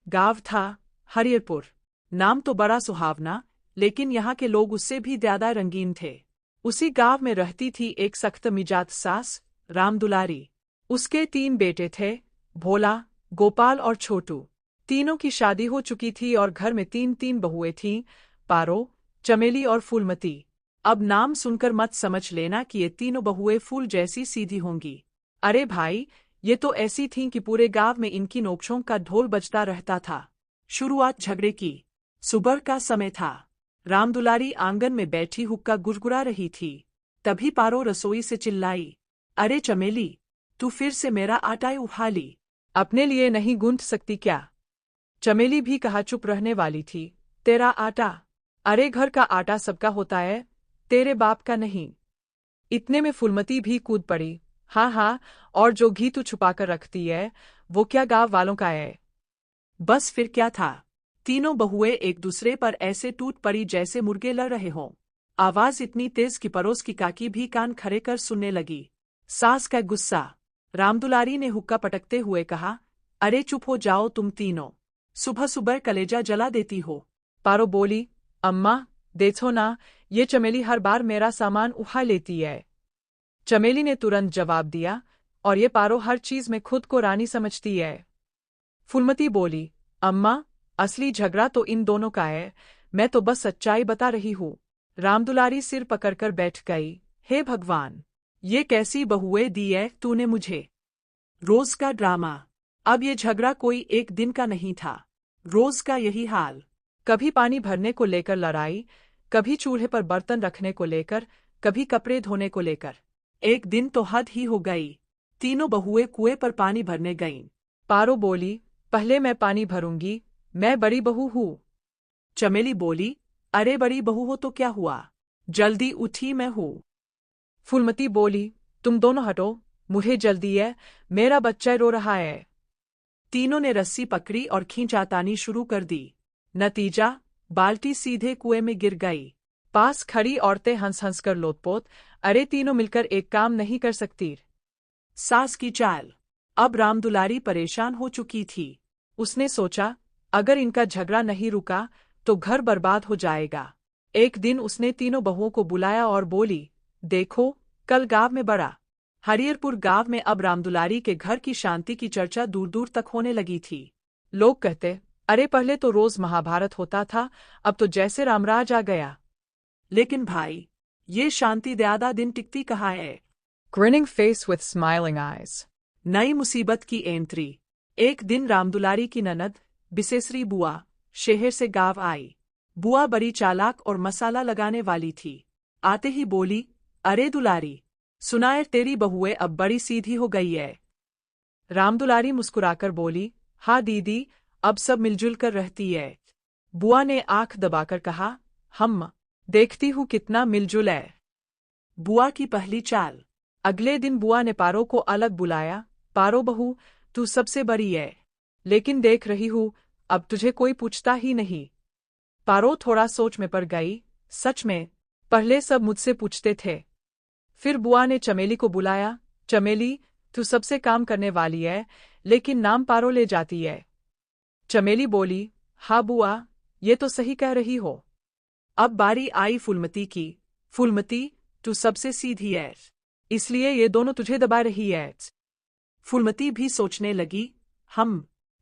गाँव था हरियरपुर। नाम तो बड़ा सुहावना, लेकिन यहाँ के लोग उससे भी ज्यादा रंगीन थे। उसी गांव में रहती थी एक सख्त मिजाज सास, रामदुलारी। उसके 3 बेटे थे, भोला, गोपाल और छोटू। तीनों की शादी हो चुकी थी और घर में 3 बहुएं थीं, पारो, चमेली और फूलमती। अब नाम सुनकर मत समझ लेना कि ये तीनों बहुएं फूल जैसी सीधी होंगी। अरे भाई, ये तो ऐसी थीं कि पूरे गांव में इनकी नोकझोंक का ढोल बजता रहता था। शुरुआत झगड़े की। सुबह का समय था। रामदुलारी आंगन में बैठी हुक्का गुरगुरा रही थी। तभी पारो रसोई से चिल्लाई, अरे चमेली, तू फिर से मेरा आटा उठा ली। अपने लिए नहीं गूंथ सकती क्या? चमेली भी कहा चुप रहने वाली थी, तेरा आटा? अरे घर का आटा सबका होता है, तेरे बाप का नहीं। इतने में फूलमती भी कूद पड़ी, हाँ हाँ, और जो घी तू छुपाकर रखती है, वो क्या गाँव वालों का है? बस फिर क्या था? तीनों बहुएं एक दूसरे पर ऐसे टूट पड़ी जैसे मुर्गे लड़ रहे हों। आवाज इतनी तेज कि पड़ोस की काकी भी कान खड़े कर सुनने लगी। सास का गुस्सा। रामदुलारी ने हुक्का पटकते हुए कहा, अरे चुप हो जाओ तुम तीनों, सुबह सुबह कलेजा जला देती हो। पारो बोली, अम्मा, देखो ना, ये चमेली हर बार मेरा सामान उठा लेती है। चमेली ने तुरंत जवाब दिया, और ये पारो हर चीज में खुद को रानी समझती है। फूलमती बोली, अम्मा, असली झगड़ा तो इन दोनों का है, मैं तो बस सच्चाई बता रही हूँ। रामदुलारी सिर पकड़कर बैठ गई, हे भगवान, ये कैसी बहुएं दी है तूने मुझे। रोज का ड्रामा। अब ये झगड़ा कोई एक दिन का नहीं था, रोज का यही हाल। कभी पानी भरने को लेकर लड़ाई, कभी चूल्हे पर बर्तन रखने को लेकर, कभी कपड़े धोने को लेकर। एक दिन तो हद ही हो गई। तीनों बहुएं कुएं पर पानी भरने गईं। पारो बोली, पहले मैं पानी भरूंगी, मैं बड़ी बहू हूँ। चमेली बोली, अरे बड़ी बहू हो तो क्या हुआ, जल्दी उठी मैं हूँ। फूलमती बोली, तुम दोनों हटो, मुझे जल्दी है, मेरा बच्चा रो रहा है। तीनों ने रस्सी पकड़ी और खींचातानी शुरू कर दी। नतीजा, बाल्टी सीधे कुएं में गिर गई। पास खड़ी औरतें हंस हंस कर लोटपोट, अरे तीनों मिलकर एक काम नहीं कर सकती। सास की चाल। अब रामदुलारी परेशान हो चुकी थी। उसने सोचा, अगर इनका झगड़ा नहीं रुका तो घर बर्बाद हो जाएगा। एक दिन उसने तीनों बहुओं को बुलाया और बोली, देखो, कल गांव में बड़ा हरियरपुर गांव में अब रामदुलारी के घर की शांति की चर्चा दूर दूर तक होने लगी थी। लोग कहते, अरे पहले तो रोज महाभारत होता था, अब तो जैसे रामराज आ गया। लेकिन भाई, ये शांति ज्यादा दिन टिकती कहाँ है? Grinning face with smiling eyes. नई मुसीबत की एंट्री। एक दिन रामदुलारी की ननद, बिसेसरी बुआ, शहर से गांव आई। बुआ बड़ी चालाक और मसाला लगाने वाली थी। आते ही बोली, अरे दुलारी, सुनाए तेरी बहुएं अब बड़ी सीधी हो गई है। रामदुलारी मुस्कुराकर बोली, हाँ दीदी, अब सब मिलजुल कर रहती है। बुआ ने आंख दबाकर कहा, हम देखती हूँ कितना मिलजुल है। बुआ की पहली चाल। अगले दिन बुआ ने पारो को अलग बुलाया, पारो बहू, तू सबसे बड़ी है, लेकिन देख रही हूँ, अब तुझे कोई पूछता ही नहीं। पारो थोड़ा सोच में पड़ गई, सच में, पहले सब मुझसे पूछते थे। फिर बुआ ने चमेली को बुलाया, चमेली, तू सबसे काम करने वाली है, लेकिन नाम पारो ले जाती है। चमेली बोली, हाँ बुआ, ये तो सही कह रही हो। अब बारी आई फूलमती की। फूलमती, तू सबसे सीधी है, इसलिए ये दोनों तुझे दबा रही है। फूलमती भी सोचने लगी,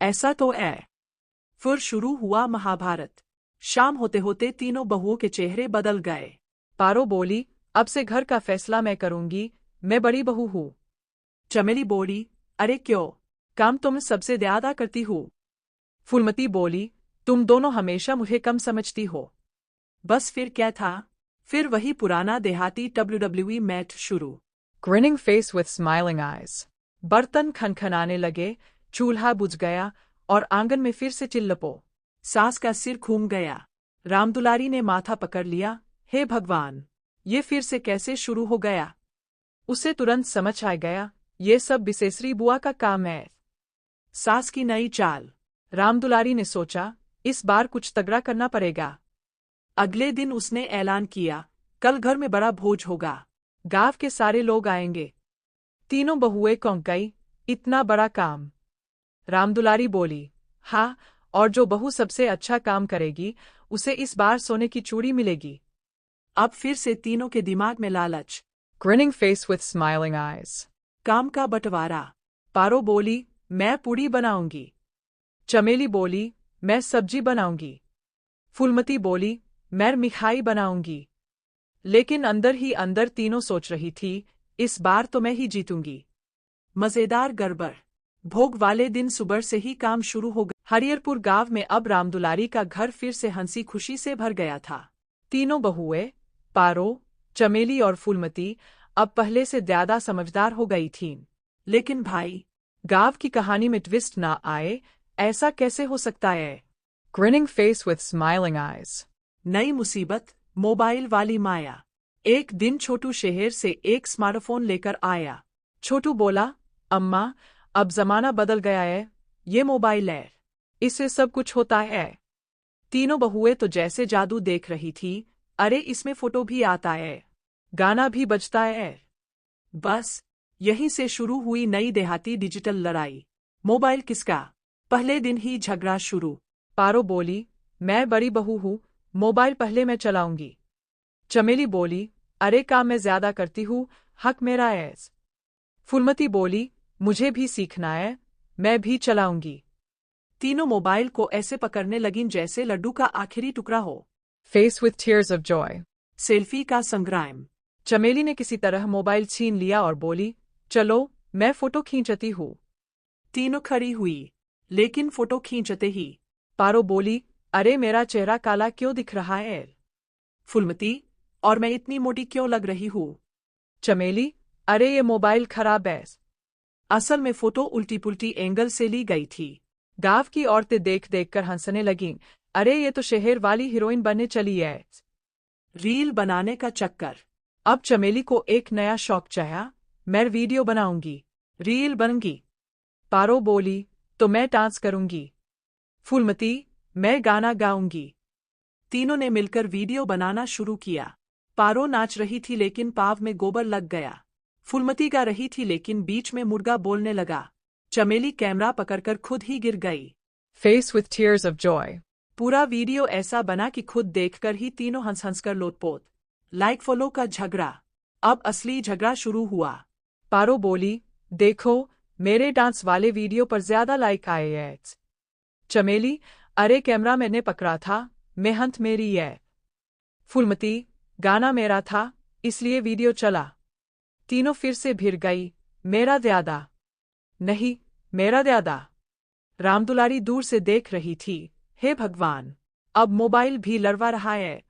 ऐसा तो है। फिर शुरू हुआ महाभारत। शाम होते होते तीनों बहुओं के चेहरे बदल गए। पारो बोली, अब से घर का फैसला मैं करूंगी, मैं बड़ी बहू हूँ। चमेली बोली, अरे क्यों, काम तुम सबसे ज्यादा करती हो। फूलमती बोली, तुम दोनों हमेशा मुझे कम समझती हो। बस फिर क्या था? फिर वही पुराना देहाती WWE मैच शुरू। Grinning face with smiling eyes. बर्तन खनखनाने लगे, चूल्हा बुझ गया और आंगन में फिर से चिल्लपो। सास का सिर घूम गया। रामदुलारी ने माथा पकड़ लिया, हे भगवान, ये फिर से कैसे शुरू हो गया? उसे तुरंत समझ आ गया, ये सब बिसेसरी बुआ का काम है। सास की नई चाल। रामदुलारी ने सोचा, इस बार कुछ तगड़ा करना पड़ेगा। अगले दिन उसने ऐलान किया, कल घर में बड़ा भोज होगा, गांव के सारे लोग आएंगे। तीनों बहुएं कौंक गई, इतना बड़ा काम? रामदुलारी बोली, हाँ, और जो बहू सबसे अच्छा काम करेगी उसे इस बार सोने की चूड़ी मिलेगी। अब फिर से तीनों के दिमाग में लालच। Grinning face with smiling eyes. काम का बंटवारा। पारो बोली, मैं पूड़ी बनाऊंगी। चमेली बोली, मैं सब्जी बनाऊंगी। फूलमती बोली, मैं मिठाई बनाऊंगी। लेकिन अंदर ही अंदर तीनों सोच रही थी, इस बार तो मैं ही जीतूंगी। मजेदार गड़बड़। भोग वाले दिन सुबह से ही काम शुरू हो गया। हरियरपुर गांव में अब रामदुलारी का घर फिर से हंसी खुशी से भर गया था। तीनों बहुएं, पारो, चमेली और फूलमती, अब पहले से ज्यादा समझदार हो गई थीं। लेकिन भाई, गांव की कहानी में ट्विस्ट ना आए, ऐसा कैसे हो सकता है? Grinning face with smiling eyes. नई मुसीबत, मोबाइल वाली माया। एक दिन छोटू शहर से एक स्मार्टफोन लेकर आया। छोटू बोला, अम्मा, अब जमाना बदल गया है, ये मोबाइल है, इससे सब कुछ होता है। तीनों बहुएं तो जैसे जादू देख रही थी, अरे इसमें फोटो भी आता है, गाना भी बजता है। बस यहीं से शुरू हुई नई देहाती डिजिटल लड़ाई। मोबाइल किसका? पहले दिन ही झगड़ा शुरू। पारो बोली, मैं बड़ी बहू हूँ, मोबाइल पहले मैं चलाऊंगी। चमेली बोली, अरे काम मैं ज्यादा करती हूँ, हक मेरा है। फूलमती बोली, मुझे भी सीखना है, मैं भी चलाऊंगी। तीनों मोबाइल को ऐसे पकड़ने लगीं जैसे लड्डू का आखिरी टुकड़ा हो। Face with tears of joy. Selfie का संग्राम। चमेली ने किसी तरह मोबाइल छीन लिया और बोली, चलो, मैं फोटो खींचती हूँ। तीनों खड़ी हुई, लेकिन फोटो खींचते ही पारो बोली, अरे मेरा चेहरा काला क्यों दिख रहा है? फूलमती, और मैं इतनी मोटी क्यों लग रही हूँ? चमेली, अरे ये मोबाइल खराब है। असल में फोटो उल्टी पुल्टी एंगल से ली गई थी। गांव की औरतें देख देख कर हंसने लगीं, अरे ये तो शहर वाली हीरोइन बनने चली है। रील बनाने का चक्कर। अब चमेली को एक नया शौक चाहा, मैं वीडियो बनाऊंगी, रील बनूंगी। पारो बोली, तो मैं डांस करूंगी। फूलमती, मैं गाना गाऊंगी। तीनों ने मिलकर वीडियो बनाना शुरू किया। पारो नाच रही थी लेकिन पाव में गोबर लग गया। फूलमती गा रही थी लेकिन बीच में मुर्गा बोलने लगा। चमेली कैमरा पकड़कर खुद ही गिर गई। Face with tears of joy. पूरा वीडियो ऐसा बना कि खुद देखकर ही तीनों हंस हंस कर लोटपोट। लाइक फॉलो का झगड़ा। अब असली झगड़ा शुरू हुआ। पारो बोली, देखो, मेरे डांस वाले वीडियो पर ज्यादा लाइक आए हैं। चमेली, अरे कैमरा मैंने पकड़ा था, मेहनत मेरी है। फूलमती, गाना मेरा था, इसलिए वीडियो चला। तीनों फिर से भिड़ गई, मेरा ज्यादा। नहीं, मेरा ज्यादा। रामदुलारी दूर से देख रही थी, हे भगवान, अब मोबाइल भी लड़वा रहा है।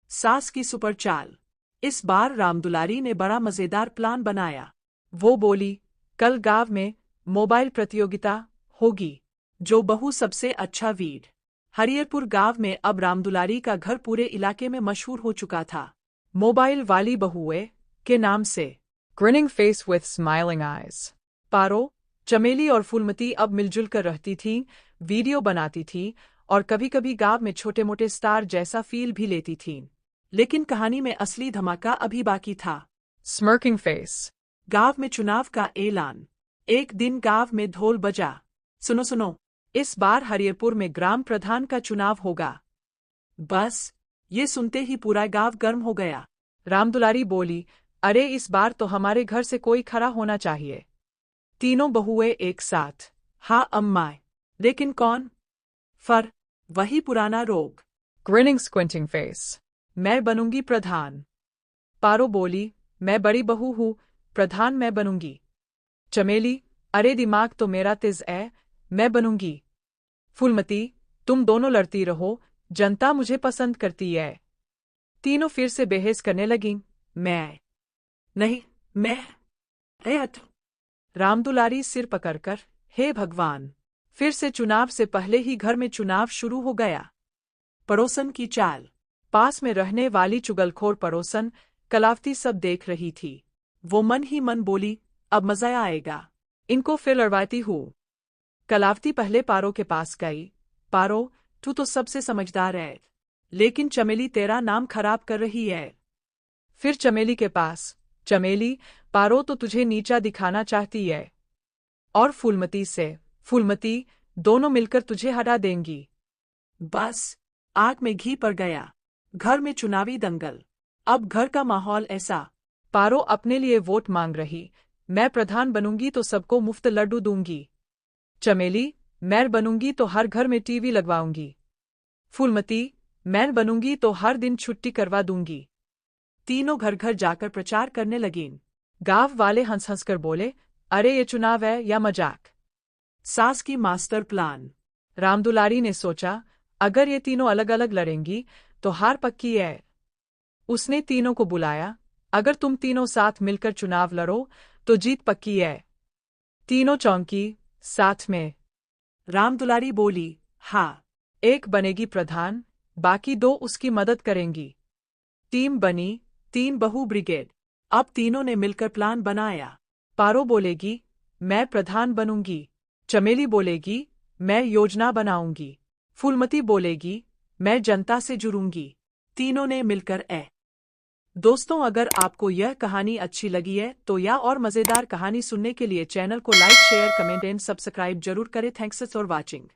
सास की सुपर चाल। इस बार रामदुलारी ने बड़ा मजेदार प्लान बनाया। वो बोली, कल गांव में मोबाइल प्रतियोगिता होगी, जो बहू सबसे अच्छा वीर। हरियरपुर गांव में अब रामदुलारी का घर पूरे इलाके में मशहूर हो चुका था, मोबाइल वाली बहुए के नाम से। Grinning face with smiling eyes. पारो, चमेली और फूलमती अब मिलजुल कर रहती थीं, वीडियो बनाती थीं और कभी-कभी गांव में छोटे-मोटे स्टार जैसा फील भी लेती थीं। लेकिन कहानी में असली धमाका अभी बाकी था। Smirking face. गांव में चुनाव का ऐलान। एक दिन गांव में ढोल बजा। सुनो सुनो, इस बार हरियरपुर में ग्राम प्रधान का चुनाव होगा। बस ये सुनते ही पूरा गांव गर्म हो गया। रामदुलारी बोली, अरे इस बार तो हमारे घर से कोई खड़ा होना चाहिए। तीनों बहुएं एक साथ, हाँ अम्मा, लेकिन कौन? वही पुराना रोग। Grinning squinting face. मैं बनूंगी प्रधान। पारो बोली, मैं बड़ी बहू हूँ, प्रधान मैं बनूंगी। चमेली, अरे दिमाग तो मेरा तेज है, मैं बनूंगी। फूलमती, तुम दोनों लड़ती रहो, जनता मुझे पसंद करती है। तीनों फिर से बहस करने लगीं, मैं नहीं, मैं हट। रामदुलारी सिर पकड़कर, हे भगवान, फिर से चुनाव से पहले ही घर में चुनाव शुरू हो गया। पड़ोसन की चाल। पास में रहने वाली चुगलखोर पड़ोसन कलावती सब देख रही थी। वो मन ही मन बोली, अब मजा आएगा, इनको फिर लड़वाती हूँ। कलावती पहले पारो के पास गई। पारो, तू तो सबसे समझदार है, लेकिन चमेली तेरा नाम खराब कर रही है। फिर चमेली के पास, चमेली, पारो तो तुझे नीचा दिखाना चाहती है। और फूलमती से, फूलमती, दोनों मिलकर तुझे हरा देंगी। बस, आग में घी पड़ गया। घर में चुनावी दंगल। अब घर का माहौल ऐसा। पारो अपने लिए वोट मांग रही। मैं प्रधान बनूंगी तो सबको मुफ्त लड्डू दूंगी। चमेली, मैं बनूंगी तो हर घर में टीवी लगवाऊंगी। फूलमती, मैं बनूंगी तो हर दिन छुट्टी करवा दूंगी। तीनों घर घर जाकर प्रचार करने लगीं। गांव वाले हंस हंस कर बोले, अरे ये चुनाव है या मजाक। सास की मास्टर प्लान। रामदुलारी ने सोचा, अगर ये तीनों अलग अलग लड़ेंगी तो हार पक्की है। उसने तीनों को बुलाया, अगर तुम तीनों साथ मिलकर चुनाव लड़ो तो जीत पक्की है। तीनों चौंकी, साथ में। रामदुलारी बोली, हाँ। एक बनेगी प्रधान, बाकी दो उसकी मदद करेंगी। टीम बनी, 3 बहू ब्रिगेड। अब तीनों ने मिलकर प्लान बनाया। पारो बोलेगी, मैं प्रधान बनूंगी। चमेली बोलेगी, मैं योजना बनाऊंगी। फूलमती बोलेगी, मैं जनता से जुड़ूंगी। तीनों ने मिलकर दोस्तों, अगर आपको यह कहानी अच्छी लगी है तो या और मज़ेदार कहानी सुनने के लिए चैनल को like, share, comment and subscribe जरूर करें। Thanks for watching.